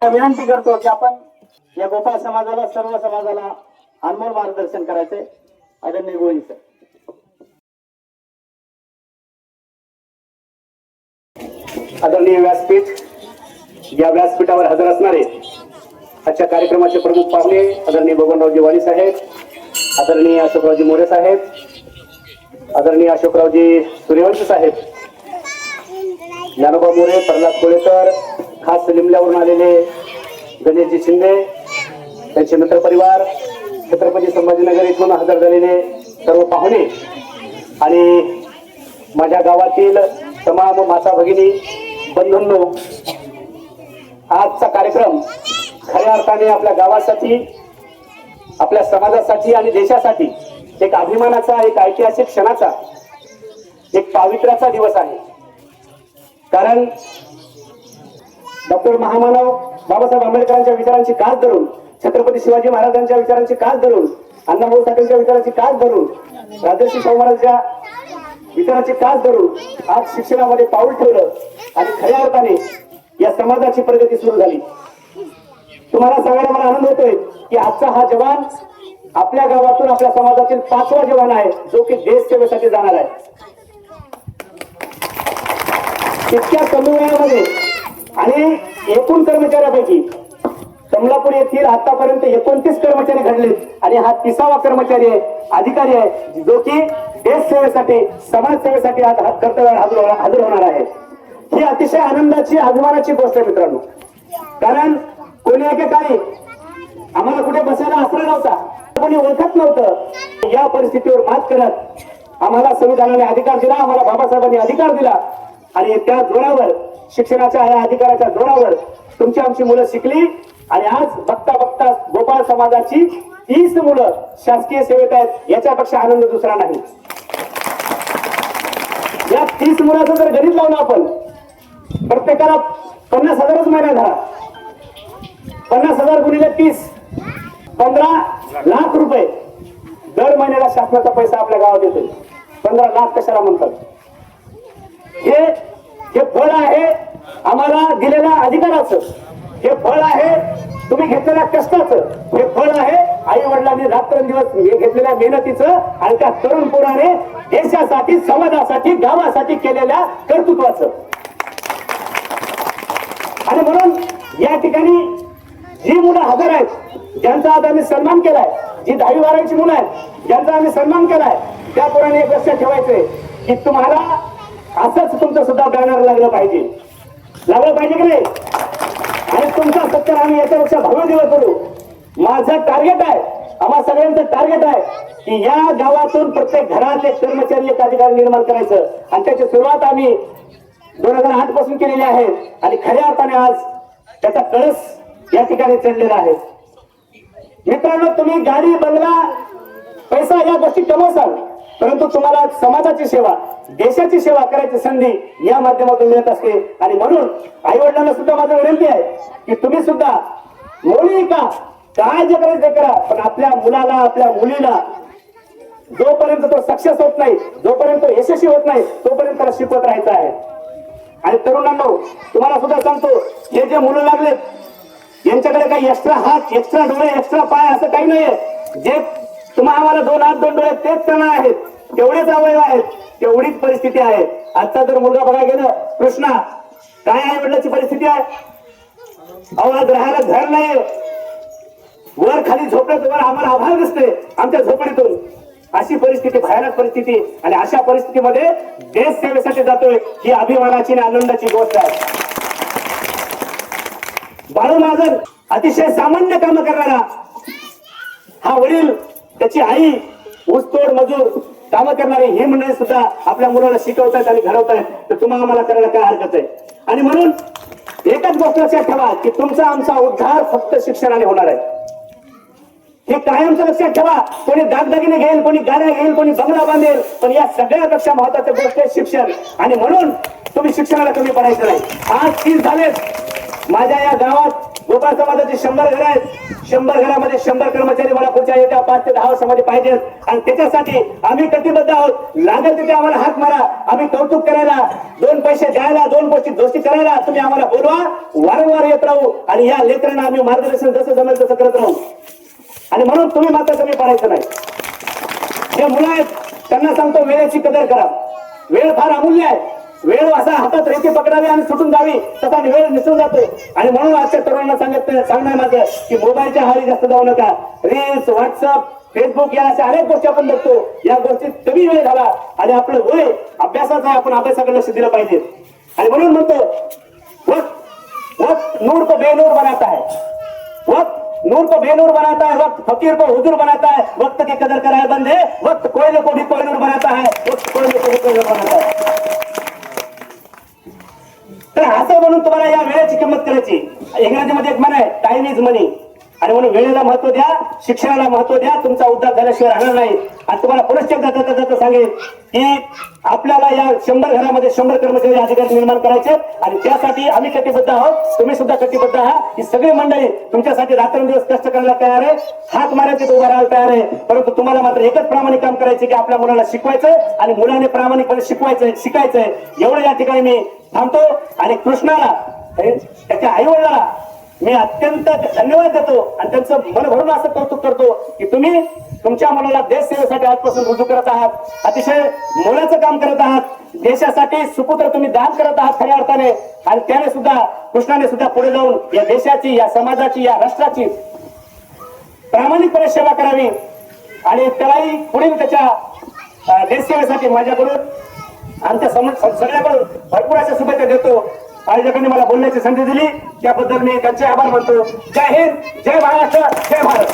विनंती करतो की आपण या गोपाळ समाजाला, सर्व समाजाला अनमोल मार्गदर्शन करायचंय. आदरणीय गोविंद सर. आदरणीय व्यासपीठ, या व्यासपीठावर हजर असणारे आजच्या कार्यक्रमाचे प्रमुख पाहुणे आदरणीय बबनरावजी वाणी साहेब, आदरणीय अशोकरावजी मोरे साहेब, आदरणीय अशोकरावजी सूर्यवंशी साहेब, ज्ञानोबा मोरे, प्रल्हाद कोळेकर, खास लिमल्यावरून आलेले गणेशजी शिंदे, त्यांचे मित्र परिवार, छत्रपती संभाजीनगर इथून हजर झालेले सर्व पाहुणे आणि माझ्या गावातील तमाम माता भगिनी बंधूंनो, आजचा कार्यक्रम खऱ्या अर्थाने आपल्या गावासाठी, आपल्या समाजासाठी आणि देशासाठी एक अभिमानाचा, एक ऐतिहासिक क्षणाचा, एक पावित्र्याचा दिवस आहे. कारण डॉक्टर महामानव बाबासाहेब आंबेडकरांच्या विचारांची कास धरून, छत्रपती शिवाजी महाराजांच्या विचारांची कास धरून, अण्णाभाऊ साठेंच्या विचारांची कास धरून, राजर्षी शाहू महाराजांच्या विचारांची कास धरून आज शिक्षणामध्ये पाऊल ठेवलं आणि खऱ्या अर्थाने या समाजाची प्रगती सुरू झाली. तुम्हाला सांगायला मला आनंद होतोय की आजचा हा जवान आपल्या गावातून, आपल्या समाजातील 5वा जवान आहे जो की देश सेवेसाठी जाणार आहे. इतक्या कमी वेळामध्ये आणि एकूण कर्मचाऱ्यापैकी कमलापूर येथील आतापर्यंत 29 कर्मचारी घडले आणि हा 30वा कर्मचारी आहे, अधिकारी आहे, जो की देश सेवेसाठी, समाज सेवेसाठी आज कर्तव्यावर हजर होणार आहे. ही अतिशय आनंदाची, अभिमानाची गोष्ट आहे मित्रांनो. कारण कोणी एकेकाळी आम्हाला कुठे बसायला आश्रय नव्हता, कोणी ओळखत नव्हतं. या परिस्थितीवर मात करत आम्हाला संविधानाने अधिकार दिला, आम्हाला बाबासाहेबांनी अधिकार दिला आणि त्या जोरावर, शिक्षणाच्या या अधिकाराच्या जोरावर तुमची आमची मुलं शिकली आणि आज बघता बघता गोपाळ समाजाची 30 मुलं शासकीय सेवेत आहेत. याच्यापेक्षा आनंद दुसरा नाही. या 30 मुलाचं जर गणित लावलं आपण, प्रत्येकाला 50,000च महिना झाला. 50,000 गुणिले 30, 15 लाख रुपये दर महिन्याला शासनाचा पैसा आपल्या गावात येतो. 15 लाख कशाला म्हणतात? हे फळ आहे आम्हाला दिलेल्या अधिकाराचं, हे फळ आहे तुम्ही घेतलेल्या कष्टाचं, हे फळ आहे आई वडिलांनी रात्रंदिवस घेतलेल्या मेहनतीचं आणि त्या तरुण पोराने देशासाठी, समाजासाठी, गावासाठी केलेल्या कर्तृत्वाचं. आणि म्हणून या ठिकाणी जी मुलं हजर आहेत, ज्यांचा आज आम्ही सन्मान केलाय, जी 10वी 12वीची मुलं आहेत ज्यांचा आम्ही सन्मान केलाय, त्या पोराने एक लक्षात ठेवायचंय की तुम्हाला असंच तुमचं सुद्धा बॅनर लागलं पाहिजे की नाही. आणि तुमचा सत्कार आम्ही याच्यापेक्षा भव्य दिवस करू. माझं टार्गेट आहे, आम्हा सगळ्यांचं टार्गेट आहे की या गावातून प्रत्येक घरात एक कर्मचारी, एक अधिकारी निर्माण करायचं आणि त्याची सुरुवात आम्ही 2008 पासून केलेली आहे आणि खऱ्या अर्थाने आज त्याचा कळस या ठिकाणी चढलेला आहे. मित्रांनो, तुम्ही गाडी, बंगला, पैसा या गोष्टी कमवसाल, परंतु तुम्हाला समाजाची सेवा, देशाची सेवा करायची संधी या माध्यमातून मिळत असते. आणि म्हणून आई वडिलांना सुद्धा माझं विनंती आहे की तुम्ही सुद्धा मुली का काय जे करायचं करा, पण आपल्या मुलाला, आपल्या मुलीला जोपर्यंत तो सक्सेस होत नाही, जोपर्यंत तो यशस्वी होत नाही, तोपर्यंत त्याला शिकवत राहायचं आहे. आणि तरुणांनो, तुम्हाला सुद्धा सांगतो, हे जे मुलं लागलेत यांच्याकडे काही एक्स्ट्रा हात, एक्स्ट्रा डोळे, एक्स्ट्रा पाय असं काही नाहीये. जे तुम्हाला आम्हाला 2 हात 2 डोळे तेच त्यांना आहेत, तेवढेच अवयव आहेत, तेवढीच परिस्थिती आहे. आजचा जर मुलगा बघायला गेलं, कृष्णा, काय आई वडिलांची परिस्थिती आहे? अहो, आज राहायला घर नाही, वर खाली झोपण्याचं वर आम्हाला आभार दिसते आमच्या झोपडीतून. अशी परिस्थिती, भयानक परिस्थिती, आणि अशा परिस्थितीमध्ये देश सेवेसाठी जातोय, ही अभिमानाची आणि आनंदाची गोष्ट आहे. बाळू महाजन अतिशय सामान्य काम करणारा हा वडील, त्याची आई ऊसतोड मजूर काम करणारी ही मंडळी सुद्धा आपल्या मुलाला शिकवतायत आणि घडवतायत. तर तुम्हाला आम्हाला करायला काय हरकत आहे? आणि म्हणून एकच गोष्ट लक्षात ठेवा की तुमचा आमचा उद्धार फक्त शिक्षणाने होणार आहे. हे कायमचं लक्षात ठेवा. कोणी दागदागिने घेईल, कोणी गाड्या घेईल, कोणी बंगला बांधेल, पण या सगळ्यापेक्षा महत्वाची गोष्ट आहे शिक्षण. आणि म्हणून तुम्ही शिक्षणाला कमी पडायचं नाही. आज 30 झालेत, माझ्या या गावात गोपाळ समाजाची 100 घरं आहेत. 100 घरामध्ये 100 कर्मचारी मला पुढच्या येत्या 5 ते 10 वर्षामध्ये पाहिजेत आणि त्याच्यासाठी आम्ही कटिबद्ध आहोत. लागेल तिथे आम्हाला हात मारा, आम्ही कौतुक करायला, 2 पैसे द्यायला, 2 गोष्टी दोस्ती करायला तुम्ही आम्हाला बोलवा. वारंवार येत राहू आणि या लेकरांना आम्ही मार्गदर्शन जसं जमेल तसं करत राहू. आणि म्हणून तुम्ही मात्र कमी पडायचं नाही. जे मुलं आहेत त्यांना सांगतो वेळेची कदर करा. वेळ फार अमूल्य आहे. वेळ असा हातात रेती पकडावी आणि सुटून जावी तसा वेळ निसरून जातो. आणि म्हणून आजच्या तरुणांना सांगणार माझं की मोबाईलच्या आहारी जास्त जाऊ नका. रील्स, व्हॉट्सअप, फेसबुक या अशा अनेक गोष्टी आपण बघतो. या गोष्टीत कमी वेळ घाला आणि आपलं वय अभ्यासाचं आहे, आपण अभ्यासाकडे लक्ष दिलं पाहिजे. आणि म्हणून म्हणतो वक्त वक्त नूर को बेनूर बनाता है, वक्त नूर को बेनूर बनाता है, वक्त फकीर को हुजूर बनाता है, वक्त की कदर कराए बंदे, वक्त कोयले को भी कोहिनूर बनाता है, वक्त कोयले को भी कोहिनूर बनाता है. तर असं म्हणून तुम्हाला या वेळेची किंमत करायची. इंग्रजीमध्ये एक म्हण आहे, टाइम इज मनी. आणि म्हणून वेळेला महत्व द्या, शिक्षणाला महत्व द्या. तुमचा उद्धार झाल्याशिवाय राहणार नाही. आणि तुम्हाला पुनश्च जाता सांगेल की आपल्याला या 100 घरामध्ये 100 कर्मचारी अधिकारी निर्माण करायचे आणि त्यासाठी आम्ही कटिबद्ध आहोत. तुम्ही सुद्धा कटिबद्ध आहात. ही सगळी मंडळी तुमच्यासाठी रात्रंदिवस कष्ट करायला तयार आहे, हात मारायचे उभा राहायला तयार आहे. परंतु तुम्हाला मात्र एकच प्रामाणिक काम करायचे की आपल्या मुलाला शिकवायचं आणि मुलाने प्रामाणिकपणे शिकायचंय. एवढं या ठिकाणी मी थांबतो. आणि कृष्णाला त्याच्या आई वडिलाला मी अत्यंत धन्यवाद देतो आणि त्यांचं मन भरून असं कौतुक करतो की तुम्ही तुमच्या मुलाला देश सेवेसाठी आजपासून रुजू करत आहात. अतिशय मोलाचं काम करत आहात. देशासाठी सुपुत्र तुम्ही दान करत आहात खऱ्या अर्थाने. आणि त्याने सुद्धा कृष्णाने सुद्धा पुढे जाऊन या देशाची, या समाजाची, या राष्ट्राची प्रामाणिकपणे सेवा करावी. आणि त्यालाही पुढील त्याच्या देश सेवेसाठी माझ्याकडून आमच्या सगळ्याकडून भरपूर अशा शुभेच्छा देतो. आयोजकांनी मला बोलण्याची संधी दिली त्याबद्दल मी त्यांचे आभार मानतो. जय हिंद, जय महाराष्ट्र, जय भारत.